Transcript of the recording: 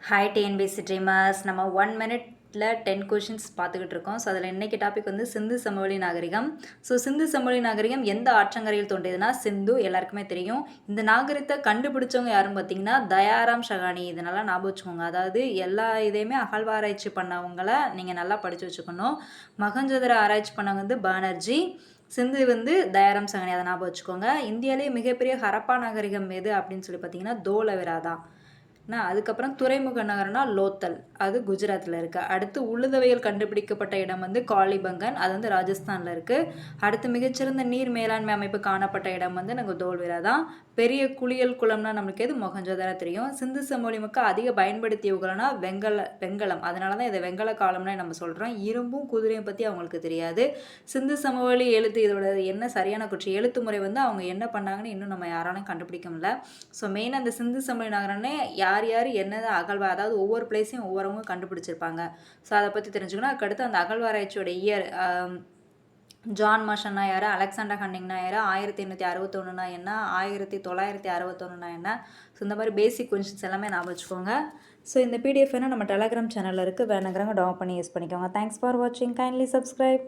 Hi TNPSC dreamers. நம்ம 1 மினிட்ல 10 questions பார்த்துக்கிட்டு இருக்கோம். ஸோ அதில் இன்றைக்கி டாபிக் வந்து சிந்து சமவெளி நாகரிகம். ஸோ சிந்து சமவெளி நாகரிகம் எந்த ஆற்றங்கரையில் தோன்றியதுன்னா சிந்து, எல்லாருக்குமே தெரியும். இந்த நாகரிகத்தை கண்டுபிடிச்சவங்க யாரும் பார்த்தீங்கன்னா தயாராம் ஷகானி. இது நல்லா ஞாபகம் வச்சுக்கோங்க. அதாவது எல்லா இதையுமே அகழ்வாராய்ச்சி பண்ணவங்கள நீங்கள் நல்லா படித்து வச்சுக்கணும். மகஞ்சதர ஆராய்ச்சி பண்ணவங்க வந்து பானர்ஜி, சிந்து வந்து தயாராம் ஷகானி, அதை ஞாபகம் வச்சுக்கோங்க. இந்தியாவிலேயே மிகப்பெரிய ஹரப்பா நாகரிகம் எது அப்படின்னு சொல்லி பார்த்தீங்கன்னா தோலவிரா தான். அதுக்கப்புறம் துறைமுக நகரம்னா லோத்தல், அது குஜராத்தில் இருக்குது. அடுத்து உழுதவையில் கண்டுபிடிக்கப்பட்ட இடம் வந்து காளிபங்கன், அது வந்து ராஜஸ்தானில் இருக்குது. அடுத்து மிகச்சிறந்த நீர் மேலாண்மை அமைப்பு காணப்பட்ட இடம் வந்து நாங்கள் தோல்விரா தான். பெரிய குளியல் குளம்னா நம்மளுக்கு எது மொஹஞ்சதாரோ தெரியும். சிந்து சமவெளி மக்கள் அதிக பயன்படுத்திய உகலம்னா வெங்கலம், அதனால தான் இதை வெங்கல காலம்னு நம்ம சொல்கிறோம். இரும்பும் குதிரையும் பற்றி அவங்களுக்கு தெரியாது. சிந்து சமவெளி எழுத்து, இதோட என்ன சரியான குற்றம், எழுத்து முறை வந்து அவங்க என்ன பண்ணாங்கன்னு இன்னும் நம்ம யாராலும் கண்டுபிடிக்க முடியல. ஸோ மெயினாக அந்த சிந்து சமவெளி நகரம்னே யார் யார் என்னது அகழ்வா, அதாவது ஒவ்வொரு பிளேஸையும் ஒவ்வொருவங்க கண்டுபிடிச்சிருப்பாங்க. ஸோ அதை பற்றி தெரிஞ்சுக்கணும். அதுக்கடுத்து அந்த அகழ்வாராய்ச்சியோட இயர், ஜான் மார்ஷன்னா யார், அலெக்சாண்டர் ஹண்டிங்னா யார், 1861 என்ன, 1961 என்ன. ஸோ இந்த மாதிரி பேசிக் கொஷின்ஸ் எல்லாமே ஞாபகம் வச்சுக்கோங்க. ஸோ இந்த பிடிஎஃப் நம்ம டெலகிராம் சேனலில் இருக்குது, வேணுங்கிறவங்க டவுன்லோட் பண்ணி யூஸ் பண்ணிக்கோங்க. தேங்க்ஸ் ஃபார் வாட்சிங். Kindly subscribe.